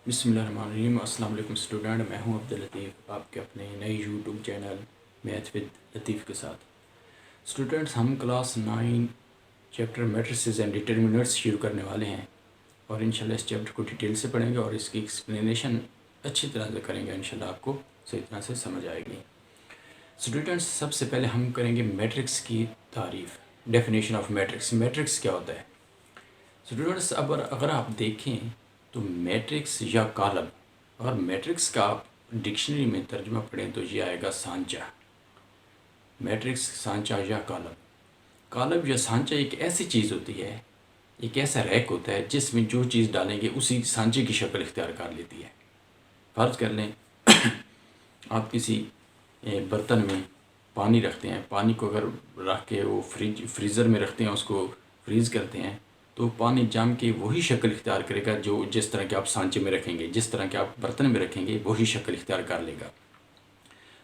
बिस्मिल्लाहिर्रहमानिर्रहीम। अस्सलाम वालेकुम स्टूडेंट, मैं हूं अब्दुल लतीफ़ आपके अपने नए यूट्यूब चैनल मैथ विद लतीफ़ के साथ। स्टूडेंट्स, हम class 9 chapter matrices and determinants शुरू करने वाले हैं और इंशाल्लाह इस चैप्टर को डिटेल से पढ़ेंगे और इसकी एक्सप्लेनेशन अच्छी तरह से करेंगे। इंशाल्लाह आपको सही तरह से समझ आएगी। स्टूडेंट्स, सबसे पहले हम करेंगे मैट्रिक्स की तारीफ़, डेफिनेशन ऑफ मैट्रिक्स। मैट्रिक्स क्या होता है स्टूडेंट्स? अब अगर आप देखें तो मैट्रिक्स या कॉलम, अगर मैट्रिक्स का आप डिक्शनरी में तर्जुमा पढ़ें तो ये आएगा सांचा। मैट्रिक्स, सांचा या कॉलम। कॉलम या सांचा एक ऐसी चीज़ होती है, एक ऐसा रैक होता है जिसमें जो चीज़ डालेंगे उसी सांचे की शक्ल इख्तियार कर लेती है। फ़र्ज़ कर लें आप किसी बर्तन में पानी रखते हैं, पानी को अगर रख के वो फ्रीज़र में रखते हैं, उसको फ्रीज़ करते हैं तो पानी जम के वही शक्ल इख्तियार करेगा जो जिस तरह के आप सांचे में रखेंगे, जिस तरह के आप बर्तन में रखेंगे वही शक्ल इख्तियार कर लेगा।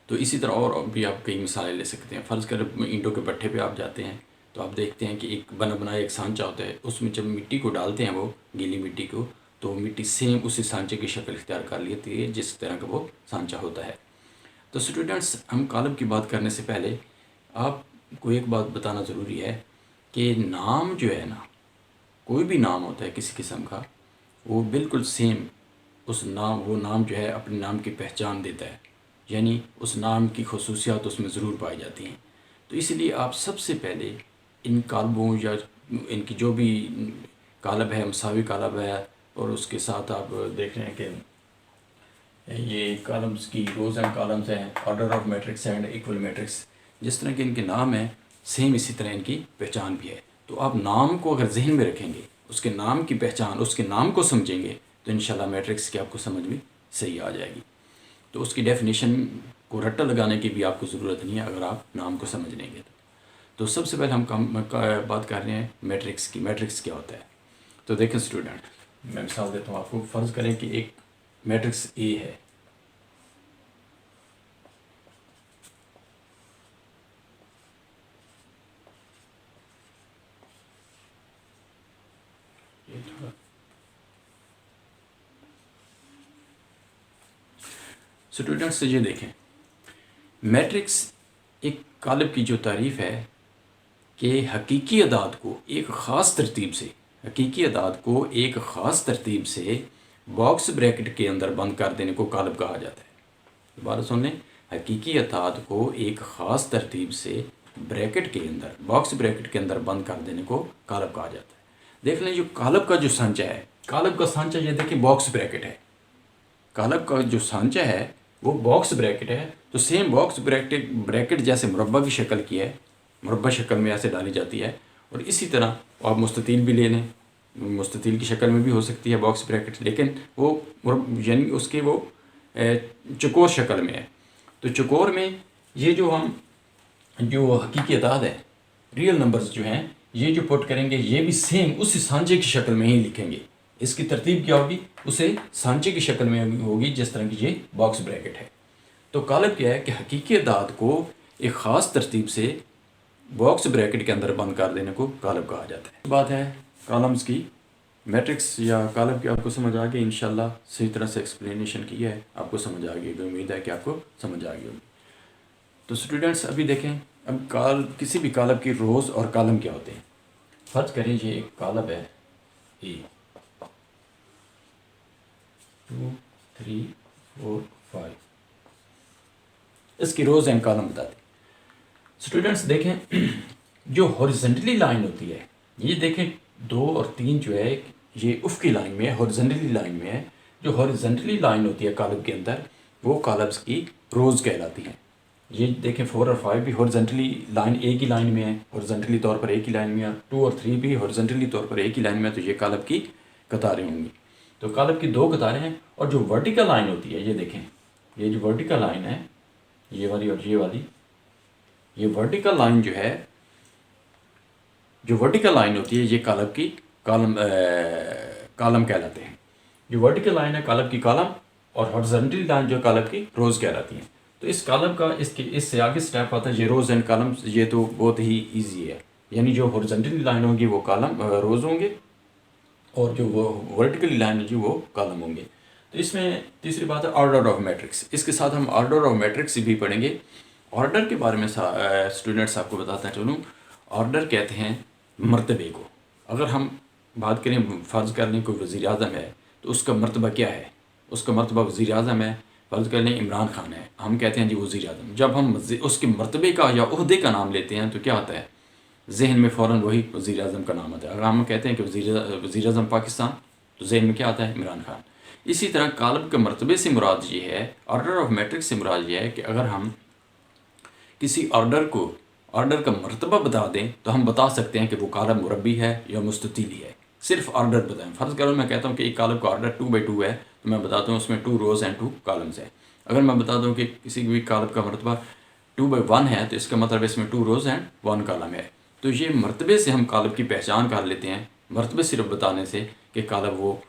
तो इसी तरह और भी आप कई मिसालें ले सकते हैं। फ़र्ज़ कर ईंटों के भट्ठे पे आप जाते हैं तो आप देखते हैं कि एक बना बनाया एक सांचा होता है, उसमें जब मिट्टी को डालते हैं, वो गीली मिट्टी को, तो मिट्टी सेम उसी सांचे की शक्ल इख्तियार कर लेती है जिस तरह का वो सांचा होता है। तो स्टूडेंट्स, हम कॉलम की बात करने से पहले आपको एक बात बताना ज़रूरी है कि नाम जो है ना, कोई भी नाम होता है किसी किस्म का, वो बिल्कुल सेम वो नाम जो है अपने नाम की पहचान देता है, यानी उस नाम की खसूसियात उसमें ज़रूर पाई जाती हैं। तो इसलिए आप सबसे पहले इन कालबों या इनकी जो भी कालब है, मसावी कालब है, और उसके साथ आप देख रहे हैं कि ये कॉलम्स की रोज़ एंड कॉलम्स हैं, order of matrix and equal matrix, जिस तरह के इनके नाम हैं सेम इसी तरह इनकी पहचान भी है। तो आप नाम को अगर जहन में रखेंगे, उसके नाम की पहचान, उसके नाम को समझेंगे तो इंशाल्लाह मैट्रिक्स की आपको समझ में सही आ जाएगी। तो उसकी डेफिनेशन को रट्टा लगाने की भी आपको ज़रूरत नहीं है अगर आप नाम को समझ लेंगे तो सबसे पहले हम बात कर रहे हैं मैट्रिक्स की। मैट्रिक्स क्या होता है? तो देखें स्टूडेंट, मैं मिसाल देता हूँ आपको। फ़र्ज़ करें कि एक मैट्रिक्स ए है। ये थोड़ा स्टूडेंट्स ये देखें, मैट्रिक्स एक कालब की जो तारीफ़ है कि हकीकी अदाद को एक ख़ास तरतीब से, हकीकी अदाद को एक ख़ास तरतीब से बॉक्स ब्रैकेट के अंदर बंद कर देने को कालब कहा जाता है। दोबारा सुन लें, हकीकी अदाद को एक ख़ास तरतीब से ब्रैकेट के अंदर, बॉक्स ब्रैकेट के अंदर बंद कर देने को कालब कहा जाता है। देख लें, जो कालब का जो सांचा है, कालब का सांचा ये देखिए बॉक्स ब्रैकेट है। कालब का जो सांचा है वो बॉक्स ब्रैकेट है। तो सेम बॉक्स ब्रैकेट जैसे मुरब्बा की शक्ल की है, मुरब्बा शक्ल में ऐसे डाली जाती है, और इसी तरह आप मुस्ततील भी ले लें, मुस्ततील की शक्ल में भी हो सकती है बॉक्स ब्रैकेट, लेकिन वो यानी उसके वो चौकोर शक्ल में है। तो चौकोर में ये जो हकीकी अदाद है, रियल नंबर्स जो हैं, ये जो पुट करेंगे ये भी सेम उसी सांचे की शक्ल में ही लिखेंगे। इसकी तरतीब क्या होगी? उसे सांचे की शक्ल में होगी जिस तरह की ये बॉक्स ब्रैकेट है। तो कालब क्या है कि हकीकी अदाद को एक ख़ास तरतीब से बॉक्स ब्रैकेट के अंदर बंद कर देने को कालब कहा जाता है। बात है कॉलम्स की। मैट्रिक्स या कालब की आपको समझ आ गई इंशाल्लाह। सही तरह से एक्सप्लेनेशन की है, आपको समझ आ गई। उम्मीद है कि आपको समझ आ गई होगी। तो स्टूडेंट्स अभी देखें, अब किसी भी कालब की रोज़ और कॉलम क्या होते हैं। फर्ज करें ये एक कालब है ए, 2 3 4 5, इसकी रोज़ एंड कॉलम बता दें। स्टूडेंट्स देखें, जो हॉरिजेंटली लाइन होती है, ये देखें 2 और 3 जो है ये उफ़क़ी लाइन में है, हॉरिजेंटली लाइन में है। जो हॉरिजेंटली लाइन होती है कालब के अंदर, वो कॉलम्स की रोज़ कहलाती हैं। ये देखें 4 और 5 भी हॉरिजेंटली लाइन एक ही लाइन में है, हॉरिजेंटली तौर पर एक ही लाइन में है। 2 और 3 भी हॉरिजेंटली तौर पर एक ही लाइन में है, तो ये कालब की कतारें होंगी। तो कालब की 2 कतारें हैं। और जो वर्टिकल लाइन होती है, ये देखें, ये जो वर्टिकल लाइन है, ये वाली और ये वाली, ये वर्टिकल लाइन जो है, जो वर्टिकल लाइन होती है, ये कालब की कॉलम कहलाते हैं। जो वर्टिकल लाइन है कालब की कॉलम, और हॉरिजॉन्टल लाइन जो कालब की रोज़ कहलाती हैं। तो इस कॉलम का इससे आगे स्टेप आता है ये रोज़ एंड कॉलम्स। ये तो बहुत ही ईजी है, यानी जो हॉरिजॉन्टल लाइन होगी वो कॉलम रोज़ होंगे, और जो वो वर्टिकल लाइन होगी वो कॉलम होंगे। तो इसमें तीसरी बात है ऑर्डर ऑफ मैट्रिक्स। इसके साथ हम ऑर्डर ऑफ मैट्रिक्स भी पढ़ेंगे। ऑर्डर के बारे में स्टूडेंट्स आपको बताता चलूँ। ऑर्डर कहते हैं मर्तबे को। अगर हम बात करें, फ़र्ज़ कर लें कोई वज़ीर आज़म है तो उसका मर्तबा क्या है? उसका मर्तबा वज़ीर आज़म है। फ़र्ज़ कर लें इमरान खान है, हम कहते हैं जी वज़ीर आज़म। जब हम उसके मर्तबे का या ओहदे का नाम लेते हैं तो क्या आता है? जहन में फ़ौरन वही वज़ीर आज़म का नाम आता है। अगर हम कहते हैं कि वज़ीर आज़म पाकिस्तान, तो जहन में क्या आता है? इमरान खान। इसी तरह कालब के मर्तबे से मुराद ये है, ऑर्डर ऑफ मैट्रिक्स से मुराद ये है कि अगर हम किसी ऑर्डर का मर्तबा बता दें तो हम बता सकते हैं कि वो कालब मुरब्बी है या मुस्ततीली है। सिर्फ ऑर्डर बताएं। फ़र्ज़ करो मैं कहता हूँ कि एक कालब का ऑर्डर 2/2 है, तो मैं बताता हूँ उसमें 2 रोज़ एंड 2 कॉलम्स है। अगर मैं बता दूँ कि किसी भी कालब का मर्तबा 2/1 है, तो इसका मतलब इसमें 2 रोज़ एंड 1 कॉलम है। तो ये मर्तबे से हम कालब की पहचान कर लेते हैं। मर्तबे सिर्फ बताने से कि कालब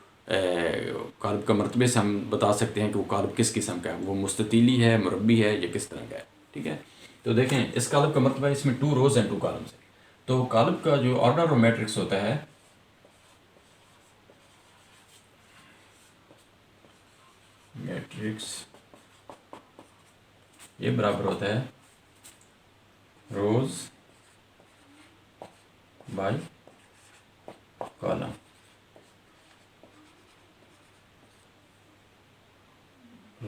का मर्तबे से हम बता सकते हैं कि वो कालब किस किस्म का है, वो मुस्ततीली है, मुरब्बी है या किस तरह का है। ठीक है, तो देखें इस कालब का मर्तबा, इसमें 2 रोज़ एंड 2 कॉलम्स है। तो कालब का जो ऑर्डर ऑफ मैट्रिक्स होता है, मैट्रिक्स ये बराबर होता है rows by column.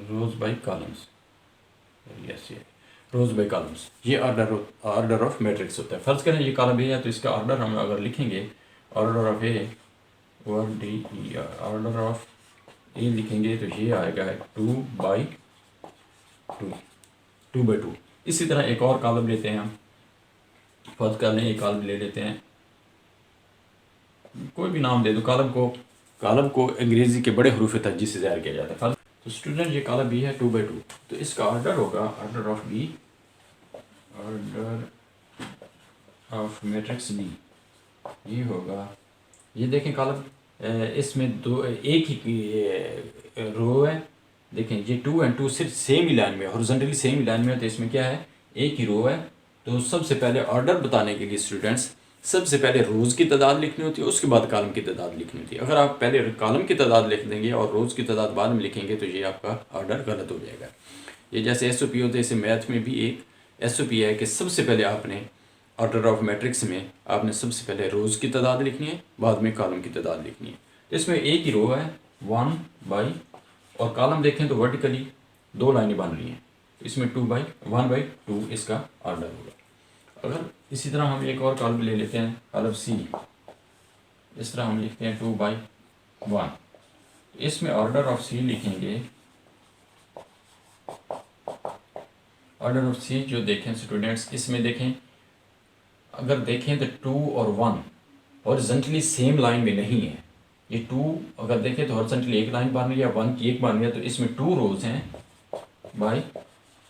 Rows by columns, yes, ये रोज़ बाय कॉलम्स, ये ऑर्डर ऑफ मैट्रिक्स होता है। फ़र्ज़ करें ये कॉलम ए है, तो इसका ऑर्डर हम अगर लिखेंगे, ऑर्डर ऑफ ए और डी ई, ऑर्डर ऑफ ए लिखेंगे तो ये आएगा 2/2। इसी तरह एक और कॉलम लेते हैं हम। फर्ज कर लें एक कॉलम ले लेते हैं, कोई भी नाम दे दो कॉलम को अंग्रेज़ी के बड़े हरूफ तर्जीह से ज़ाहिर किया जाता है। तो स्टूडेंट ये कॉलम बी है 2/2, तो इसका ऑर्डर होगा order of B, order of matrix B ये होगा, ये देखें कॉलम इसमें दो एक ही रो है। देखें ये 2 एंड 2 सिर्फ सेम ही लाइन में, हॉरिजॉन्टली सेम ही लाइन में है, तो इसमें क्या है? एक ही रो है। तो सबसे पहले ऑर्डर बताने के लिए स्टूडेंट्स सबसे पहले रोज़ की तादाद लिखनी होती है, उसके बाद कॉलम की तादाद लिखनी होती है। अगर आप पहले कॉलम की तादाद लिख देंगे और रोज़ की तादाद बाद में लिखेंगे तो ये आपका ऑर्डर गलत हो जाएगा। ये जैसे SOP होते हैं, इसे मैथ में भी एक SOP है कि सबसे पहले आपने ऑर्डर ऑफ मैट्रिक्स में आपने सबसे पहले रोज़ की तादाद लिखनी है, बाद में कॉलम की तादाद लिखनी है। तो इसमें एक ही रो है 1/, और कॉलम देखें तो वर्टिकली 2 लाइनें बन रही हैं, तो इसमें 1/2 इसका ऑर्डर होगा। अगर इसी तरह हम एक और कॉलम ले लेते हैं, कॉलम सी, इस तरह हम लिखते हैं 2/1, इसमें ऑर्डर ऑफ सी लिखेंगे। ऑर्डर ऑफ सी जो देखें स्टूडेंट्स, इसमें देखें, अगर देखें तो 2 और 1 हॉरिजॉन्टली सेम लाइन में नहीं है। ये 2 अगर देखें तो हॉरिजॉन्टली एक लाइन बन रही है, 1 की एक बन रही है, तो इसमें 2 रोज़ हैं बाय,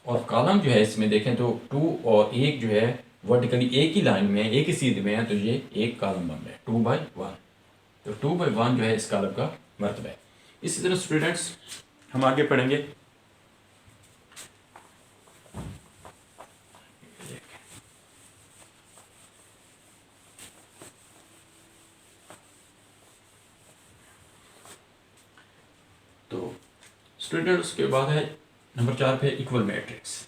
और कॉलम जो है इसमें देखें तो 2 और 1 जो है वर्टिकली एक ही लाइन में है, एक ही सीध में है, तो ये एक कॉलम बन रहा है 2/1। तो 2/1 जो है इस कॉलम का मर्तबा है। इसी तरह स्टूडेंट्स हम आगे पढ़ेंगे। तो स्टूडेंट्स के बाद है नंबर 4 पे इक्वल मैट्रिक्स।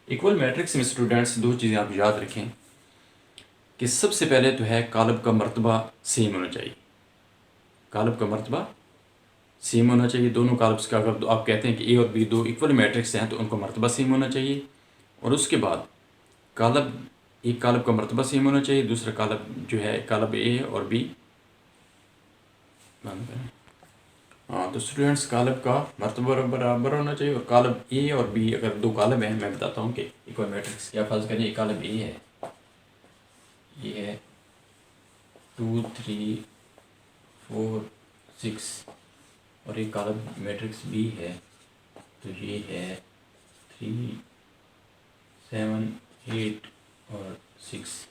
इक्वल मैट्रिक्स में स्टूडेंट्स दो चीज़ें आप याद रखें कि सबसे पहले तो है कालब का मर्तबा सेम होना चाहिए। कालब का मर्तबा सेम होना चाहिए दोनों कालब्स का। अगर आप कहते हैं कि ए और बी दो इक्वल मैट्रिक्स हैं तो उनका मर्तबा सेम होना चाहिए। और उसके बाद एक कालब का मर्तबा सेम होना चाहिए, दूसरा कालब जो है कालब ए और बी। हाँ, तो स्टूडेंट्स कालब का मर्तबा बराबर होना चाहिए। और कालब ए और बी अगर दो कालब हैं, मैं बताता हूँ कि इक्वल मैट्रिक्स क्या। फर्ज करिए कालब ए है, ये है 2 3 4 6, और एक कालब मैट्रिक्स बी है, तो ये है 3 7 8 और 6।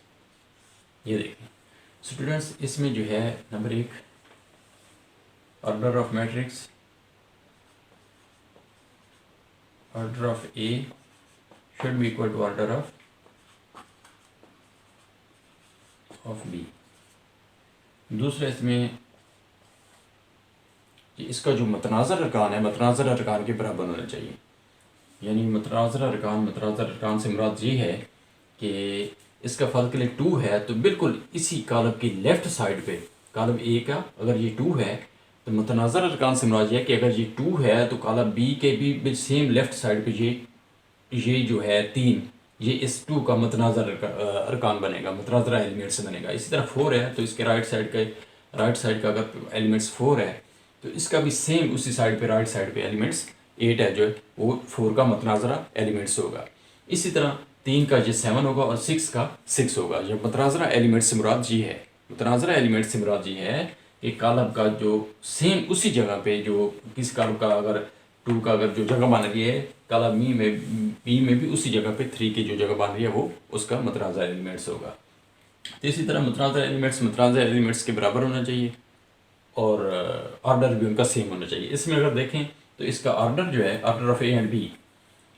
ये देखें स्टूडेंट्स, इसमें जो है number 1 order of matrix, order of A should be equal to order of B. दूसरा इसमें कि इसका जो मतनाज़र अरकान है मतनाज़र अरकान के बराबर होना चाहिए। यानी मतनाज़र अरकान से मुराद ये है कि इसका फ़र्क ले 2 है तो बिल्कुल इसी कॉलम की लेफ़्ट साइड पे, कॉलम ए का अगर ये 2 है तो मतनाज़र अरकान से मुराद ये है कि अगर ये 2 है तो कॉलम बी के भी सेम लेफ़्ट साइड पे ये जो है 3, ये इस 2 का मतनाज़र अरकान बनेगा, मतनाज़रा एलिमेंट से बनेगा। इसी तरह 4 है तो इसके राइट साइड का अगर एलिमेंट्स 4 है तो इसका भी सेम उसी साइड पे राइट साइड पे एलिमेंट्स 8 है जो है वो 4 का मतनाज़रा एलिमेंट्स होगा। इसी तरह 3 का ये 7 होगा और 6 का 6 होगा। जब मतनाज़रा एलिमेंट से मुराद ये है, मतनाज़रा एलिमेंट से मुराद ये है कि कॉलम का जो सेम उसी जगह पे जो किस कॉलम का अगर 2 का अगर जो जगह बन रही है कॉलम बी में भी उसी जगह पे 3 की जो जगह बन रही है वो उसका मतनाज़रा एलिमेंट्स होगा। तो इसी तरह मतनाज़रा एलिमेंट्स के बराबर होना चाहिए और ऑर्डर भी उनका सेम होना चाहिए। इसमें अगर देखें तो इसका ऑर्डर जो है order of A and B,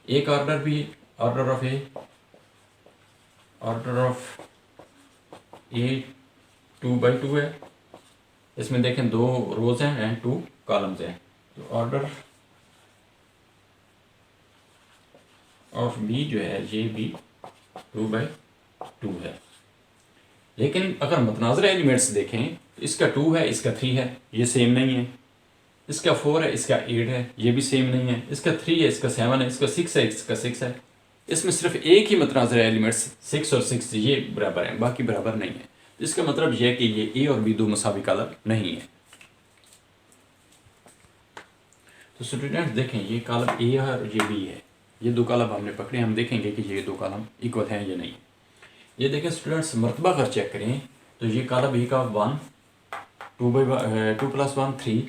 एक ऑर्डर भी ऑर्डर ऑफ ए 2/2 है। इसमें देखें 2 रोज हैं एंड 2 कॉलम्स हैं। तो ऑर्डर ऑफ बी जो है ये भी 2/2 है। लेकिन अगर मतनाज़रा एलिमेंट्स देखें तो इसका 2 है, इसका 3 है, ये सेम नहीं है। इसका 4 है, इसका 8 है, ये भी सेम नहीं है। इसका 3 है, इसका 7 है, इसका 6 है, इसका 6 है। इसमें सिर्फ एक ही मतनाज़रा एलिमेंट्स 6 और 6 ये बराबर हैं, बाकी बराबर नहीं है। तो इसका मतलब यह है कि ये ए और बी दो मुसावी कॉलम नहीं है। तो स्टूडेंट्स देखें ये कॉलम ए है और ये बी है, ये दो कॉलम हमने पकड़े, हम देखेंगे कि ये दो कॉलम इक्वल हैं या नहीं। ये देखें स्टूडेंट्स मरतबा अगर चेक करें तो ये कॉलम ए का 1 2 + 1 3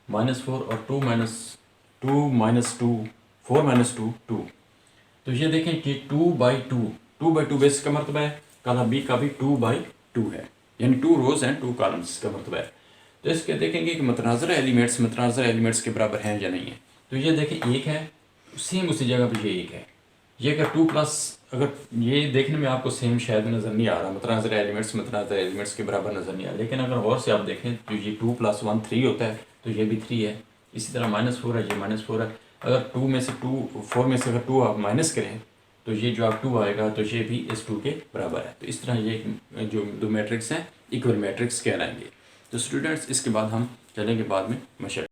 -4 और 2 - 2 4 - 2 2। तो ये देखें कि 2/2 बेस का मरतबा है, कॉलम बी का भी 2/2 है, यानी 2 रोज एंड 2 कॉलम्स का मरतबा है। तो इसके देखेंगे कि मतनाज़रा एलिमेंट्स के बराबर हैं या नहीं है। तो ये देखें एक है, सेम उसी जगह पे ये एक है। ये अगर 2+ अगर ये देखने में आपको सेम शायद नज़र नहीं आ रहा, मतनाज़रा एलिमेंट्स के बराबर नज़र नहीं आ रहा, लेकिन अगर गौर से आप देखें तो ये 2 + 1 3 होता है, तो ये भी 3 है। इसी तरह -4 है, ये -4 है। अगर 4 में से अगर 2 आप माइनस करें तो ये जो आप 2 आएगा तो ये भी इस 2 के बराबर है। तो इस तरह ये जो दो मैट्रिक्स हैं इक्वल मैट्रिक्स कहलाएंगे। तो स्टूडेंट्स इसके बाद हम चलेंगे बाद में मशक़